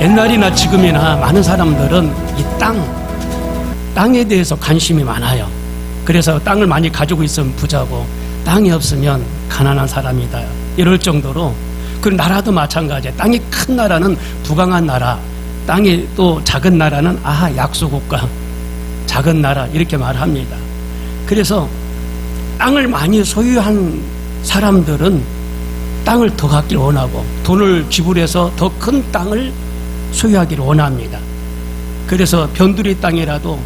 옛날이나 지금이나 많은 사람들은 이 땅에 대해서 관심이 많아요. 그래서 땅을 많이 가지고 있으면 부자고 땅이 없으면 가난한 사람이다 이럴 정도로. 그 나라도 마찬가지예요. 땅이 큰 나라는 부강한 나라, 땅이 또 작은 나라는 약소국가, 작은 나라 이렇게 말합니다. 그래서 땅을 많이 소유한 사람들은 땅을 더 갖기를 원하고 돈을 지불해서 더 큰 땅을 소유하기를 원합니다. 그래서 변두리 땅이라도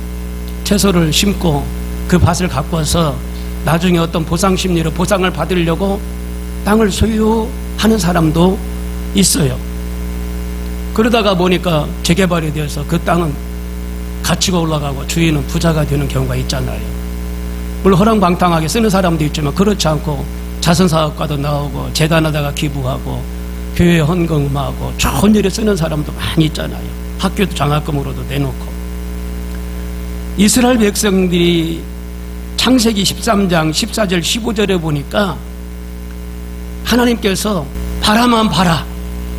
채소를 심고 그 밭을 갖고 와서 나중에 어떤 보상 심리로 보상을 받으려고 땅을 소유하는 사람도 있어요. 그러다가 보니까 재개발이 되어서 그 땅은 가치가 올라가고 주인은 부자가 되는 경우가 있잖아요. 물론 허랑방탕하게 쓰는 사람도 있지만 그렇지 않고 자선사업가도 나오고 재단에다가 기부하고 교회 헌금하고 좋은 일에 쓰는 사람도 많이 있잖아요. 학교도 장학금으로도 내놓고. 이스라엘 백성들이 창세기 13장 14절 15절에 보니까 하나님께서 바라만 봐라,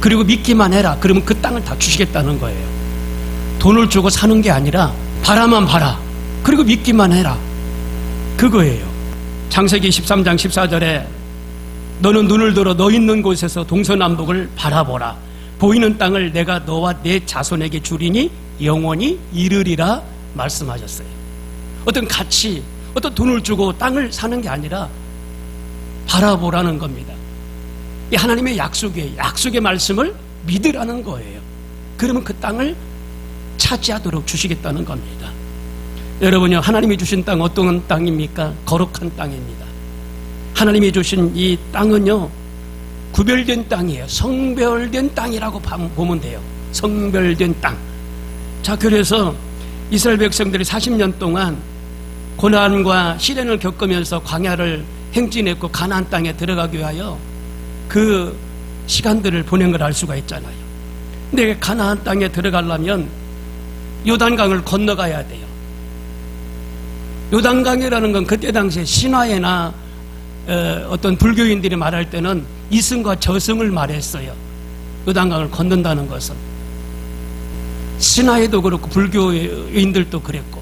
그리고 믿기만 해라, 그러면 그 땅을 다 주시겠다는 거예요. 돈을 주고 사는 게 아니라 바라만 봐라, 그리고 믿기만 해라, 그거예요. 창세기 13장 14절에 너는 눈을 들어 너 있는 곳에서 동서남북을 바라보라. 보이는 땅을 내가 너와 내 자손에게 주리니 영원히 이르리라 말씀하셨어요. 어떤 가치, 어떤 돈을 주고 땅을 사는 게 아니라 바라보라는 겁니다. 이 하나님의 약속이에요. 약속의 말씀을 믿으라는 거예요. 그러면 그 땅을 차지하도록 주시겠다는 겁니다. 여러분요, 하나님이 주신 땅 어떤 땅입니까? 거룩한 땅입니다. 하나님이 주신 이 땅은요, 구별된 땅이에요. 성별된 땅이라고 보면 돼요. 성별된 땅. 자, 그래서 이스라엘 백성들이 40년 동안 고난과 시련을 겪으면서 광야를 행진했고 가나안 땅에 들어가기 위하여 그 시간들을 보낸 걸 알 수가 있잖아요. 근데 가나안 땅에 들어가려면 요단강을 건너가야 돼요. 요단강이라는 건 그때 당시에 신화에나 어떤 불교인들이 말할 때는 이승과 저승을 말했어요. 요단강을 건넌다는 것은. 신화에도 그렇고 불교인들도 그랬고.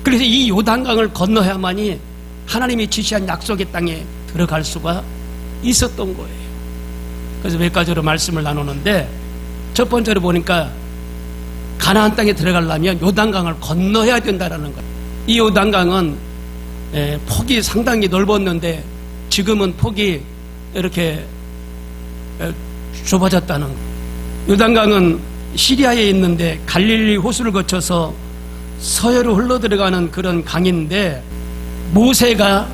그래서 이 요단강을 건너야만이 하나님이 지시한 약속의 땅에 들어갈 수가 있었던 거예요. 그래서 몇 가지로 말씀을 나누는데, 첫 번째로 보니까 가나안 땅에 들어가려면 요단강을 건너야 된다는 거예요. 이 요단강은 폭이 상당히 넓었는데 지금은 폭이 이렇게 좁아졌다는 거예요. 요단강은 시리아에 있는데 갈릴리 호수를 거쳐서 서해로 흘러들어가는 그런 강인데 모세가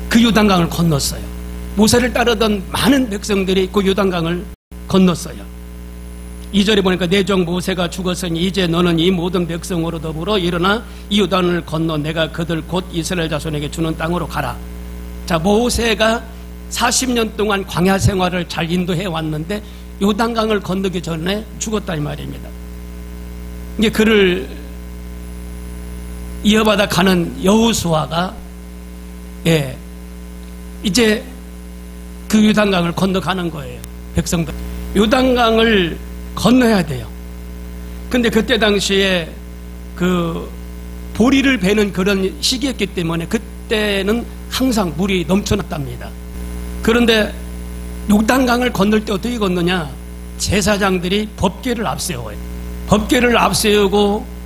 그 요단강을 건넜어요. 모세를 따르던 많은 백성들이 그 요단강을 건넜어요. 2절에 보니까 내 종 모세가 죽었으니 이제 너는 이 모든 백성으로 더불어 일어나 이 요단을 건너 내가 그들 곧 이스라엘 자손에게 주는 땅으로 가라. 자, 모세가 40년 동안 광야 생활을 잘 인도해 왔는데 요단강을 건너기 전에 죽었다 이 말입니다. 이게 그를 이어받아 가는 여호수아가 이제 그 요단강을 건너가는 거예요. 백성들 요단강을 건너야 돼요. 근데 그때 당시에 그 보리를 베는 그런 시기였기 때문에 그때는 항상 물이 넘쳐났답니다. 그런데 요단강을 건널 때 어떻게 건너냐? 제사장들이 법궤를 앞세워요. 법궤를 앞세우고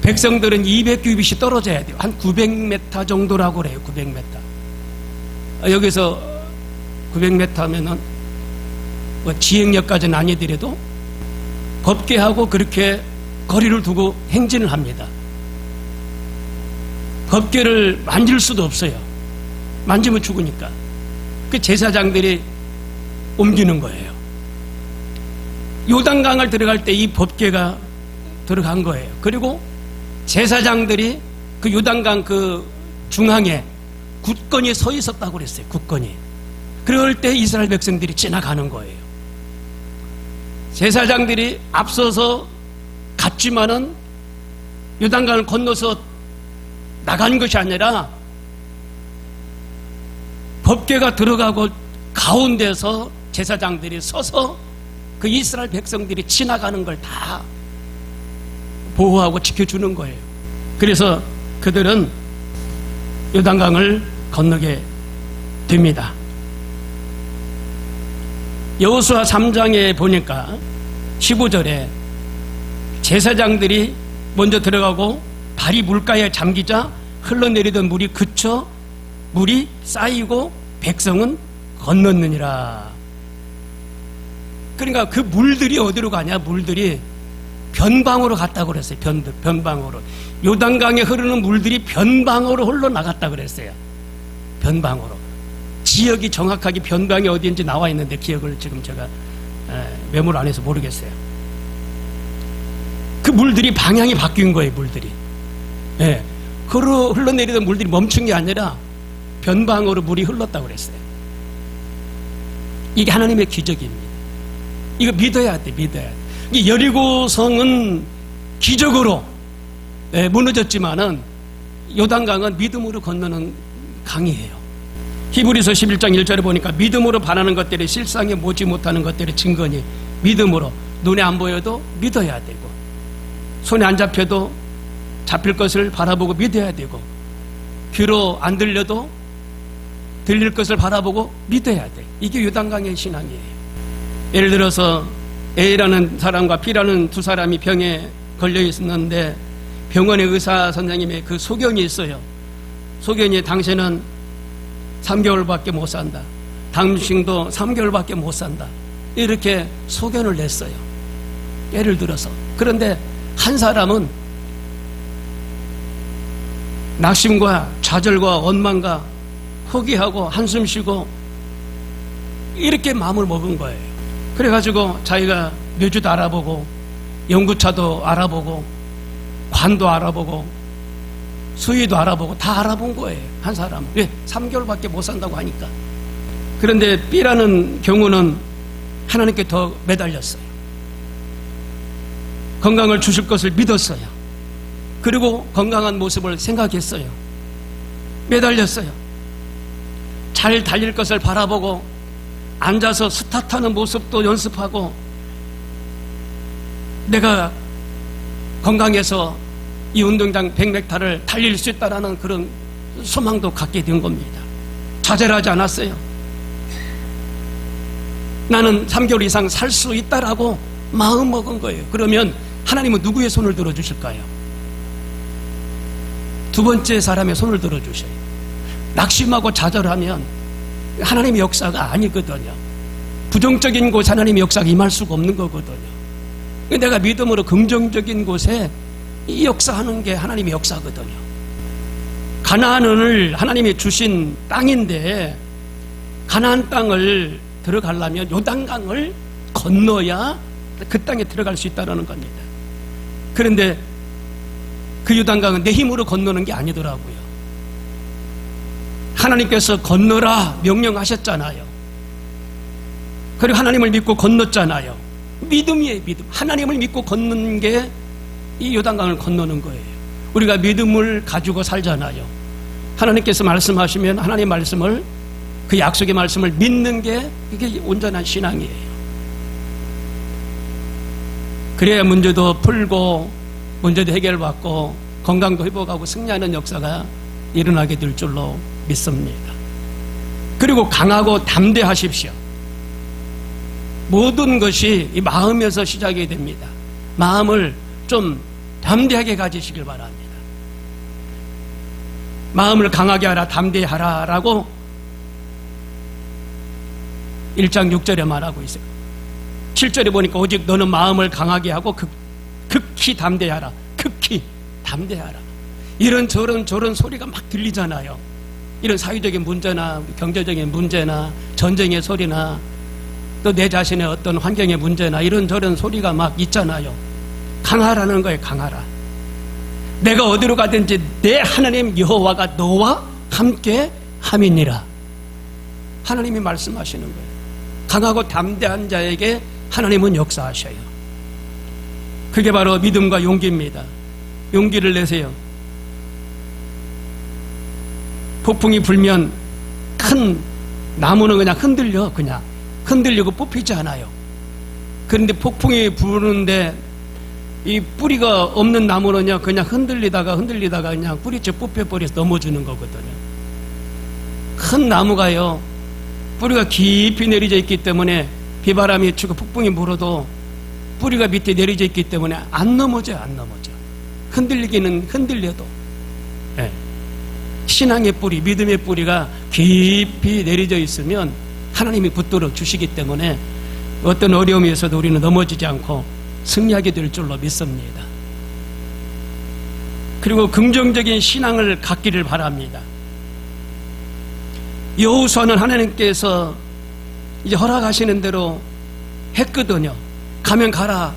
백성들은 200규빗이 떨어져야 돼요. 한 900m 정도라고 그래요. 900m. 여기서 900m 하면은 뭐 지행역까지는 아니더라도 법궤하고 그렇게 거리를 두고 행진을 합니다. 법궤를 만질 수도 없어요. 만지면 죽으니까. 그 제사장들이 옮기는 거예요. 요단강을 들어갈 때 이 법궤가 들어간 거예요. 그리고 제사장들이 그 요단강 그 중앙에 굳건히 서 있었다고 그랬어요. 굳건히. 그럴 때 이스라엘 백성들이 지나가는 거예요. 제사장들이 앞서서 갔지만은 요단강을 건너서 나가는 것이 아니라 법궤가 들어가고 가운데서 제사장들이 서서 그 이스라엘 백성들이 지나가는 걸 다 보호하고 지켜주는 거예요. 그래서 그들은 요단강을 건너게 됩니다. 여호수아 3장에 보니까 15절에 제사장들이 먼저 들어가고 발이 물가에 잠기자 흘러내리던 물이 그쳐 물이 쌓이고 백성은 건넜느니라. 그러니까 그 물들이 어디로 가냐? 물들이 변방으로 갔다고 그랬어요. 변방으로. 요단강에 흐르는 물들이 변방으로 흘러나갔다 그랬어요. 변방으로. 지역이 정확하게 변방이 어디인지 나와 있는데 기억을 지금 제가 메모를 안 해서 모르겠어요. 그 물들이 방향이 바뀐 거예요. 물들이. 예. 흘러내리던 물들이 멈춘 게 아니라 변방으로 물이 흘렀다고 그랬어요. 이게 하나님의 기적입니다. 이거 믿어야 돼. 믿어야 돼. 여리고성은 기적으로 무너졌지만은 요단강은 믿음으로 건너는 강이에요. 히브리서 11장 1절에 보니까 믿음으로 바라는 것들이 실상에 모지 못하는 것들의 증거니 믿음으로 눈에 안 보여도 믿어야 되고 손에 안 잡혀도 잡힐 것을 바라보고 믿어야 되고 귀로 안 들려도 들릴 것을 바라보고 믿어야 돼. 이게 요단강의 신앙이에요. 예를 들어서 A라는 사람과 B라는 두 사람이 병에 걸려 있었는데 병원의 의사 선생님의 그 소견이 있어요. 소견이 당신은 3개월밖에 못 산다. 당신도 3개월밖에 못 산다. 이렇게 소견을 냈어요. 예를 들어서. 그런데 한 사람은 낙심과 좌절과 원망과 포기하고 한숨 쉬고 이렇게 마음을 먹은 거예요. 그래가지고 자기가 묘주도 알아보고 연구차도 알아보고 관도 알아보고 수의도 알아보고 다 알아본 거예요. 한 사람은. 왜? 3개월밖에 못 산다고 하니까. 그런데 B라는 경우는 하나님께 더 매달렸어요. 건강을 주실 것을 믿었어요. 그리고 건강한 모습을 생각했어요. 매달렸어요. 잘 달릴 것을 바라보고 앉아서 스타트하는 모습도 연습하고 내가 건강해서 이 운동장 100m를 달릴 수 있다는 그런 소망도 갖게 된 겁니다. 좌절하지 않았어요. 나는 3개월 이상 살 수 있다라고 마음 먹은 거예요. 그러면 하나님은 누구의 손을 들어주실까요? 두 번째 사람의 손을 들어주셔요. 낙심하고 좌절하면 하나님의 역사가 아니거든요. 부정적인 곳에 하나님의 역사가 임할 수가 없는 거거든요. 내가 믿음으로 긍정적인 곳에 이 역사하는 게 하나님의 역사거든요. 가나안을 하나님이 주신 땅인데 가나안 땅을 들어가려면 요단강을 건너야 그 땅에 들어갈 수 있다는 겁니다. 그런데 그 요단강은 내 힘으로 건너는 게 아니더라고요. 하나님께서 건너라 명령하셨잖아요. 그리고 하나님을 믿고 건넜잖아요. 믿음이에요. 믿음. 하나님을 믿고 걷는 게 이 요단강을 건너는 거예요. 우리가 믿음을 가지고 살잖아요. 하나님께서 말씀하시면 하나님의 말씀을, 그 약속의 말씀을 믿는 게 이게 온전한 신앙이에요. 그래야 문제도 풀고 문제도 해결받고 건강도 회복하고 승리하는 역사가 일어나게 될 줄로 믿습니다. 그리고 강하고 담대하십시오. 모든 것이 이 마음에서 시작이 됩니다. 마음을 좀 담대하게 가지시길 바랍니다. 마음을 강하게 하라, 담대하라 라고 1장 6절에 말하고 있어요. 7절에 보니까 오직 너는 마음을 강하게 하고 극히 담대하라. 극히 담대하라. 이런저런 소리가 막 들리잖아요. 이런 사회적인 문제나 경제적인 문제나 전쟁의 소리나 또 내 자신의 어떤 환경의 문제나 이런저런 소리가 막 있잖아요. 강하라는 거예요. 강하라. 내가 어디로 가든지 내 하나님 여호와가 너와 함께 함이니라. 하나님이 말씀하시는 거예요. 강하고 담대한 자에게 하나님은 역사하셔요. 그게 바로 믿음과 용기입니다. 용기를 내세요. 폭풍이 불면 큰 나무는 그냥 흔들려, 그냥 흔들리고 뽑히지 않아요. 그런데 폭풍이 부는데 이 뿌리가 없는 나무는요, 그냥 흔들리다가 그냥 뿌리째 뽑혀버려서 넘어지는 거거든요. 큰 나무가요, 뿌리가 깊이 내려져 있기 때문에 비바람이 치고 폭풍이 불어도 뿌리가 밑에 내려져 있기 때문에 안 넘어져. 흔들리기는 흔들려도. 네. 신앙의 뿌리, 믿음의 뿌리가 깊이 내려져 있으면 하나님이 붙들어 주시기 때문에 어떤 어려움에서도 우리는 넘어지지 않고 승리하게 될 줄로 믿습니다. 그리고 긍정적인 신앙을 갖기를 바랍니다. 여호수아는 하나님께서 이제 허락하시는 대로 했거든요. 가면 가라,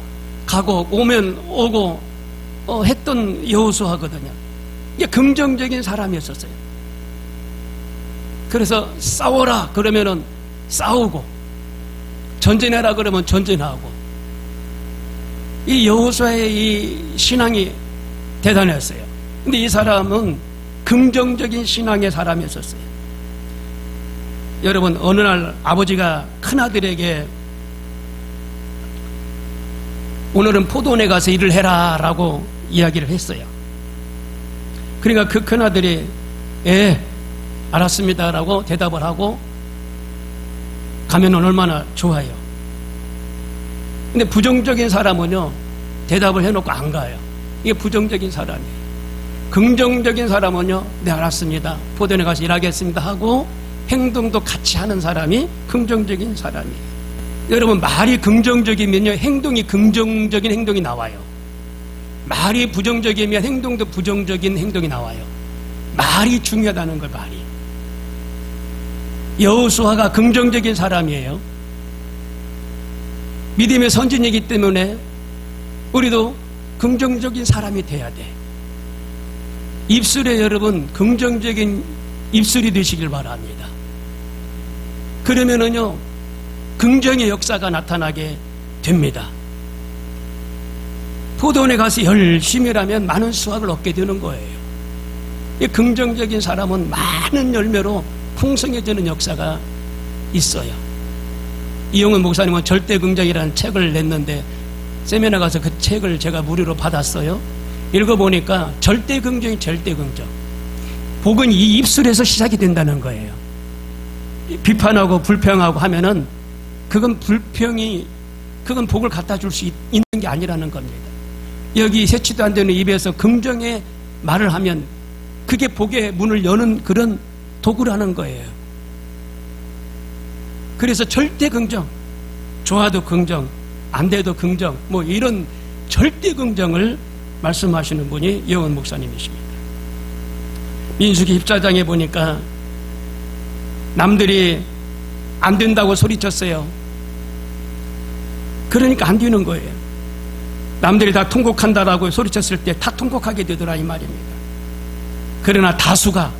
가고 오면 오고 했던 여호수아거든요. 이게 긍정적인 사람이었었어요. 그래서 싸워라 그러면은 싸우고, 전진해라 그러면 전진하고. 이 여호수아의 이 신앙이 대단했어요. 근데 이 사람은 긍정적인 신앙의 사람이었었어요. 여러분, 어느 날 아버지가 큰아들에게 오늘은 포도원에 가서 일을 해라 라고 이야기를 했어요. 그러니까 그 큰아들이 예, 알았습니다 라고 대답을 하고 가면 얼마나 좋아요. 근데 부정적인 사람은요, 대답을 해놓고 안 가요. 이게 부정적인 사람이에요. 긍정적인 사람은요, 네 알았습니다, 포도원에 가서 일하겠습니다 하고 행동도 같이 하는 사람이 긍정적인 사람이에요. 여러분, 말이 긍정적이면요, 행동이 긍정적인 행동이 나와요. 말이 부정적이면 행동도 부정적인 행동이 나와요. 말이 중요하다는 걸, 말이. 여호수아가 긍정적인 사람이에요. 믿음의 선진이기 때문에 우리도 긍정적인 사람이 돼야 돼. 입술에 여러분 긍정적인 입술이 되시길 바랍니다. 그러면은요, 긍정의 역사가 나타나게 됩니다. 포도원에 가서 열심히 일하면 많은 수확을 얻게 되는 거예요. 이 긍정적인 사람은 많은 열매로 풍성해지는 역사가 있어요. 이용은 목사님은 절대긍정이라는 책을 냈는데 세미나 가서 그 책을 제가 무료로 받았어요. 읽어보니까 절대긍정이 절대긍정. 복은 이 입술에서 시작이 된다는 거예요. 비판하고 불평하고 하면은 그건 그건 복을 갖다 줄 수 있는 게 아니라는 겁니다. 여기 세치도 안 되는 입에서 긍정의 말을 하면 그게 복의 문을 여는 그런 도구라는 거예요. 그래서 절대 긍정, 좋아도 긍정, 안 돼도 긍정, 뭐 이런 절대 긍정을 말씀하시는 분이 이용은 목사님이십니다. 민수기 14장에 보니까 남들이 안 된다고 소리쳤어요. 그러니까 안 되는 거예요. 남들이 다 통곡한다라고 소리쳤을 때 다 통곡하게 되더라 이 말입니다. 그러나 다수가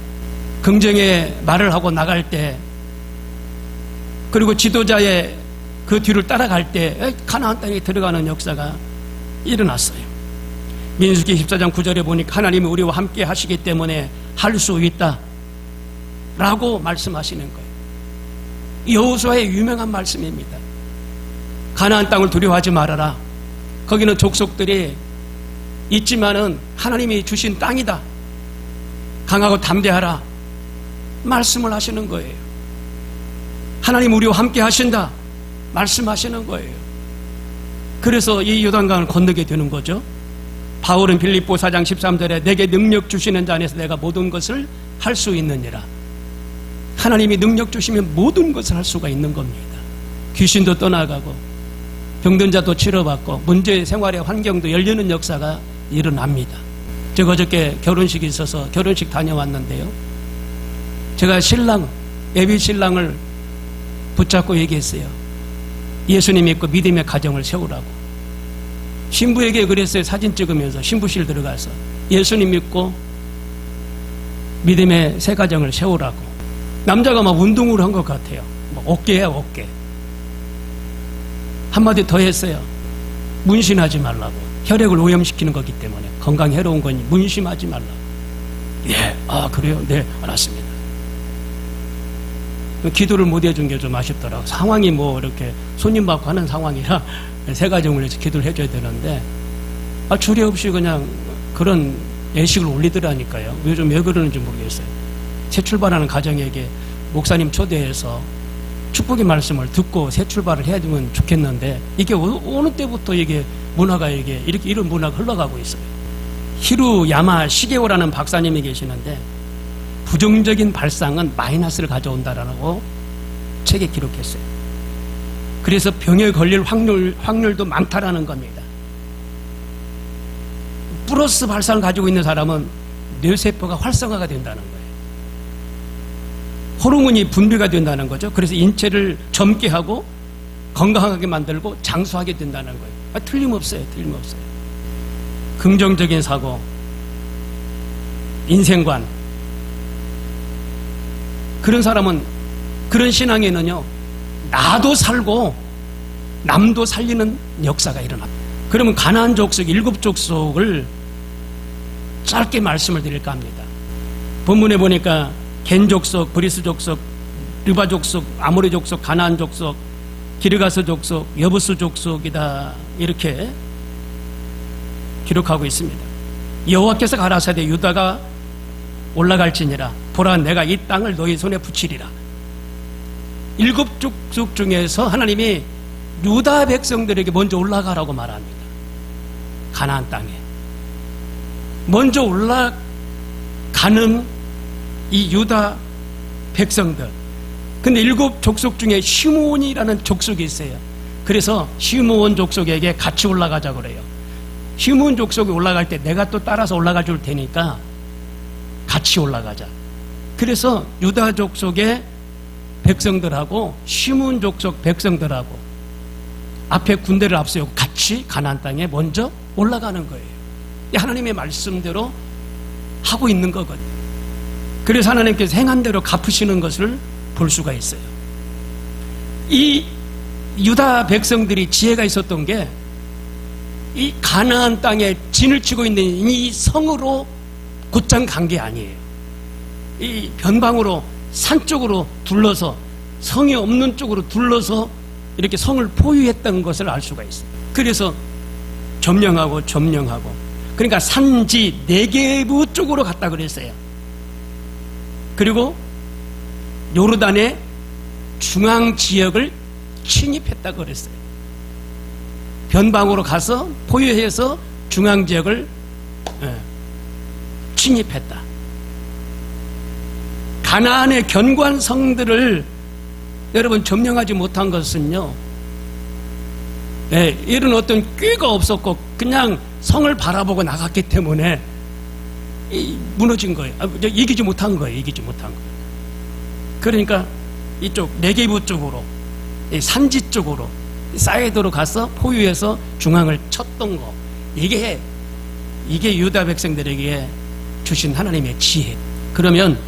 긍정의 말을 하고 나갈 때, 그리고 지도자의 그 뒤를 따라갈 때 가나안 땅에 들어가는 역사가 일어났어요. 민수기 14장 9절에 보니까 하나님이 우리와 함께 하시기 때문에 할 수 있다 라고 말씀하시는 거예요. 여호수아의 유명한 말씀입니다. 가나안 땅을 두려워하지 말아라. 거기는 족속들이 있지만은 하나님이 주신 땅이다. 강하고 담대하라. 말씀을 하시는 거예요. 하나님 우리와 함께 하신다. 말씀하시는 거예요. 그래서 이 요단강을 건너게 되는 거죠. 바울은 빌립보 4장 13절에 내게 능력 주시는 자 안에서 내가 모든 것을 할 수 있느니라. 하나님이 능력 주시면 모든 것을 할 수가 있는 겁니다. 귀신도 떠나가고 병든 자도 치료받고 문제 생활의 환경도 열리는 역사가 일어납니다. 제가 어저께 결혼식이 있어서 결혼식 다녀왔는데요, 제가 예비 신랑을 붙잡고 얘기했어요. 예수님 믿고 믿음의 가정을 세우라고. 신부에게 그랬어요. 사진 찍으면서 신부실 들어가서 예수님 믿고 믿음의 새 가정을 세우라고. 남자가 막 운동을 한 것 같아요. 어깨야 어깨. 한마디 더 했어요. 문신하지 말라고. 혈액을 오염시키는 거기 때문에 건강에 해로운 거니 문심하지 말라고. 예, 아 그래요? 네, 알았습니다. 기도를 못 해준 게 좀 아쉽더라고. 상황이 뭐 이렇게 손님 받고 하는 상황이라 세 가정을 위해서 기도를 해줘야 되는데 주례 없이 그냥 그런 예식을 올리더라니까요. 요즘 왜 그러는지 모르겠어요. 새 출발하는 가정에게 목사님 초대해서 축복의 말씀을 듣고 새 출발을 해야 되면 좋겠는데 이게 어느 때부터 이게 문화가 이렇게 이런 문화가 흘러가고 있어요. 히루 야마 시게오라는 박사님이 계시는데 부정적인 발상은 마이너스를 가져온다라고 책에 기록했어요. 그래서 병에 걸릴 확률도 많다라는 겁니다. 플러스 발상을 가지고 있는 사람은 뇌세포가 활성화가 된다는 거예요. 호르몬이 분비가 된다는 거죠. 그래서 인체를 젊게 하고 건강하게 만들고 장수하게 된다는 거예요. 틀림없어요. 틀림없어요. 긍정적인 사고, 인생관, 그런 사람은, 그런 신앙에는요, 나도 살고 남도 살리는 역사가 일어납니다. 그러면 가나안 족속 7족속을 짧게 말씀을 드릴까 합니다. 본문에 보니까 겐 족속, 브리스 족속, 르바 족속, 아모리 족속, 가나안 족속, 기르가스 족속, 여부스 족속이다, 이렇게 기록하고 있습니다. 여호와께서 가라사대 유다가 올라갈지니라 보라 내가 이 땅을 너희 손에 붙이리라. 7족속 중에서 하나님이 유다 백성들에게 먼저 올라가라고 말합니다. 가나안 땅에 먼저 올라가는 이 유다 백성들. 근데 7족속 중에 시므온이라는 족속이 있어요. 그래서 시므온 족속에게 같이 올라가자 그래요. 시므온 족속이 올라갈 때 내가 또 따라서 올라가 줄 테니까 같이 올라가자. 그래서 유다 족속의 백성들하고 시므온 족속 백성들하고 앞에 군대를 앞세우고 같이 가나안 땅에 먼저 올라가는 거예요. 하나님의 말씀대로 하고 있는 거거든요. 그래서 하나님께서 행한 대로 갚으시는 것을 볼 수가 있어요. 이 유다 백성들이 지혜가 있었던 게 이 가나안 땅에 진을 치고 있는 이 성으로 곧장 간 게 아니에요. 이 변방으로 산 쪽으로 둘러서 성이 없는 쪽으로 둘러서 이렇게 성을 포위했던 것을 알 수가 있어요. 그래서 점령하고 그러니까 산지 네게부 쪽으로 갔다 그랬어요. 그리고 요르단의 중앙 지역을 침입했다 그랬어요. 변방으로 가서 포위해서 중앙 지역을 침입했다. 가나안의 견고한 성들을 여러분 점령하지 못한 것은요, 이런 어떤 꾀가 없었고 그냥 성을 바라보고 나갔기 때문에 무너진 거예요. 이기지 못한 거예요. 그러니까 이쪽 네게부 쪽으로, 산지 쪽으로, 사이드로 가서 포위해서 중앙을 쳤던 거, 이게 유다 백성들에게 주신 하나님의 지혜. 그러면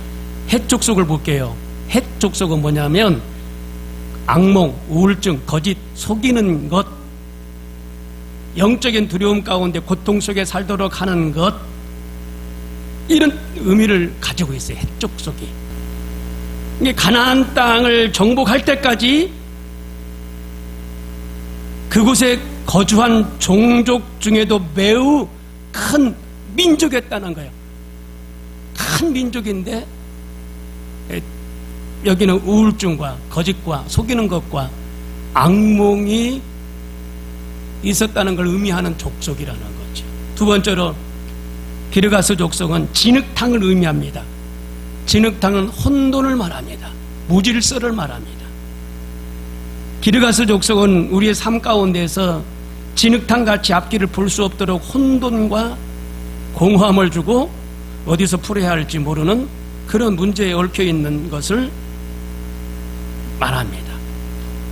헷 족속을 볼게요. 헷 족속은 뭐냐면 악몽, 우울증, 거짓, 속이는 것, 영적인 두려움 가운데 고통 속에 살도록 하는 것, 이런 의미를 가지고 있어요. 헷 족속이. 이게 가나안 땅을 정복할 때까지 그곳에 거주한 종족 중에도 매우 큰 민족이었다는 거예요. 큰 민족인데 여기는 우울증과 거짓과 속이는 것과 악몽이 있었다는 걸 의미하는 족속이라는 거죠. 두 번째로 기르가스 족속은 진흙탕을 의미합니다. 진흙탕은 혼돈을 말합니다. 무질서를 말합니다. 기르가스 족속은 우리의 삶 가운데서 진흙탕같이 앞길을 볼 수 없도록 혼돈과 공허함을 주고 어디서 풀어야 할지 모르는 그런 문제에 얽혀 있는 것을 말합니다.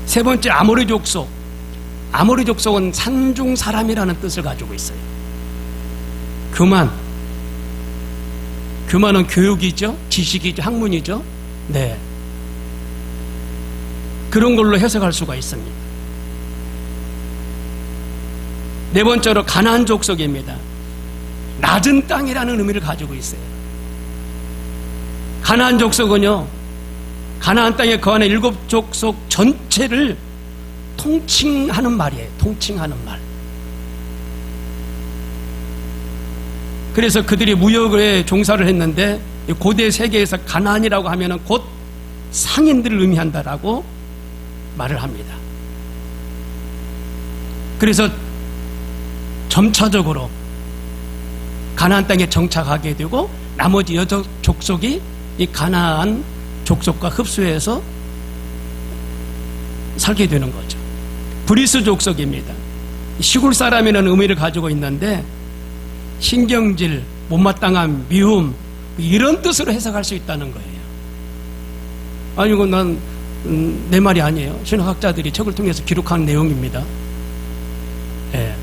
세 번째, 아모리 족속. 아모리 족속은 산중 사람이라는 뜻을 가지고 있어요. 교만은 교육이죠, 지식이죠, 학문이죠. 네, 그런 걸로 해석할 수가 있습니다. 네 번째로 가나안 족속입니다. 낮은 땅이라는 의미를 가지고 있어요. 가나안 족속은요, 가나안 땅에 거하는 7족속 전체를 통칭하는 말이에요. 통칭하는 말. 그래서 그들이 무역에 종사를 했는데 고대 세계에서 가나안이라고 하면은 곧 상인들을 의미한다라고 말을 합니다. 그래서 점차적으로 가나안 땅에 정착하게 되고 나머지 여러 족속이 이 가나안 족속과 흡수해서 살게 되는 거죠. 브리스 족속입니다. 시골 사람이라는 의미를 가지고 있는데 신경질, 못마땅함, 미움 이런 뜻으로 해석할 수 있다는 거예요. 아니 이건 난 내 말이 아니에요. 신학자들이 책을 통해서 기록한 내용입니다. 예,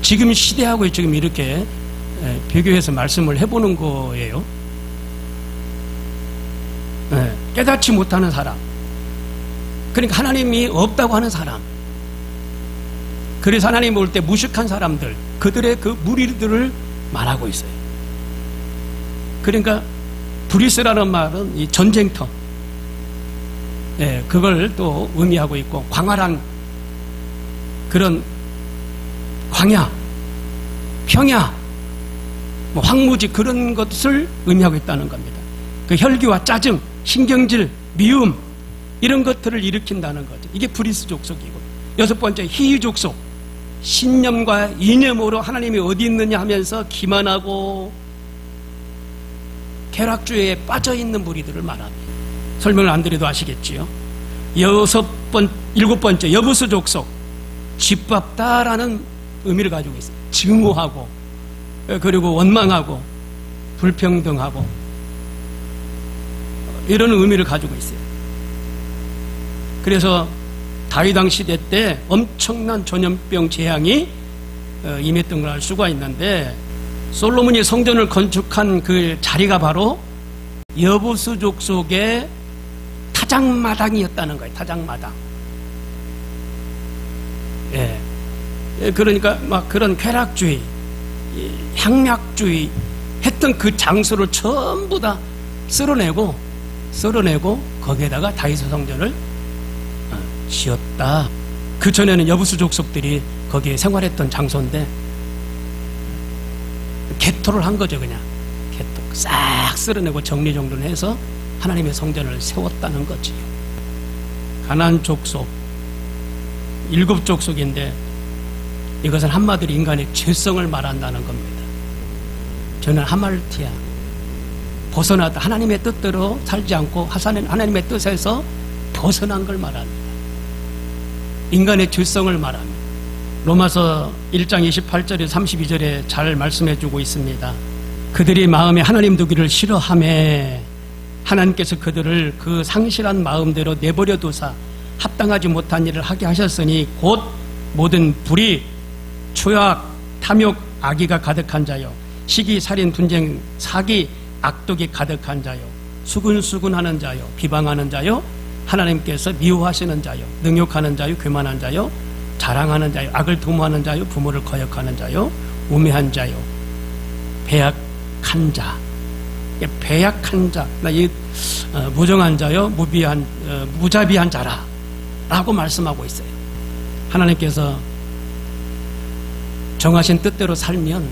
지금 시대하고 지금 이렇게 비교해서 말씀을 해보는 거예요. 예, 깨닫지 못하는 사람, 그러니까 하나님이 없다고 하는 사람, 그래서 하나님 올 때 무식한 사람들, 그들의 그 무리들을 말하고 있어요. 그러니까 브리스라는 말은 이 전쟁터, 그걸 또 의미하고 있고, 광활한 그런 광야, 평야, 황무지 그런 것을 의미하고 있다는 겁니다. 그 혈기와 짜증, 신경질, 미움 이런 것들을 일으킨다는 거죠. 이게 브리스 족속이고, 여섯 번째 히위 족속, 신념과 이념으로 하나님이 어디 있느냐 하면서 기만하고 쾌락주의에 빠져있는 무리들을 말합니다. 설명을 안 드려도 아시겠지요. 일곱 번째 여부수 족속, 짓밟다라는 의미를 가지고 있어요. 증오하고 그리고 원망하고 불평등하고 이런 의미를 가지고 있어요. 그래서 다윗 왕 시대 때 엄청난 전염병 재앙이 임했던 걸 알 수가 있는데, 솔로몬이 성전을 건축한 그 자리가 바로 여부수 족속의 타작마당이었다는 거예요. 타작마당. 예. 그러니까 막 그런 쾌락주의, 향락주의 했던 그 장소를 전부 다 쓸어내고 거기에다가 다윗의 성전을 지었다. 그 전에는 여부수 족속들이 거기에 생활했던 장소인데 개토를 한 거죠. 그냥 개토 싹 쓸어내고 정리정돈해서 하나님의 성전을 세웠다는 거지요. 가나안 족속 7족속인데 이것은 한마디로 인간의 죄성을 말한다는 겁니다. 저는 하말티아, 벗어나다, 하나님의 뜻대로 살지 않고 하나님의 뜻에서 벗어난 걸 말합니다. 인간의 죄성을 말합니다. 로마서 1장 28절에 32절에 잘 말씀해주고 있습니다. 그들이 마음에 하나님 두기를 싫어하며 하나님께서 그들을 그 상실한 마음대로 내버려 두사 합당하지 못한 일을 하게 하셨으니 곧 모든 불의, 초약, 탐욕, 악의가 가득한 자요, 시기, 살인, 분쟁, 사기, 악독이 가득한 자요, 수근수근하는 자요, 비방하는 자요, 하나님께서 미워하시는 자요, 능욕하는 자요, 교만한 자요, 자랑하는 자요, 악을 도모하는 자요, 부모를 거역하는 자요, 우매한 자요, 배약한 자. 배약한 자, 무정한 자요, 무자비한 자라 라고 말씀하고 있어요. 하나님께서 정하신 뜻대로 살면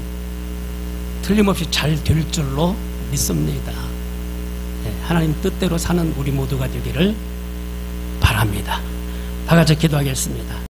틀림없이 잘 될 줄로 믿습니다. 하나님 뜻대로 사는 우리 모두가 되기를 바랍니다. 다 같이 기도하겠습니다.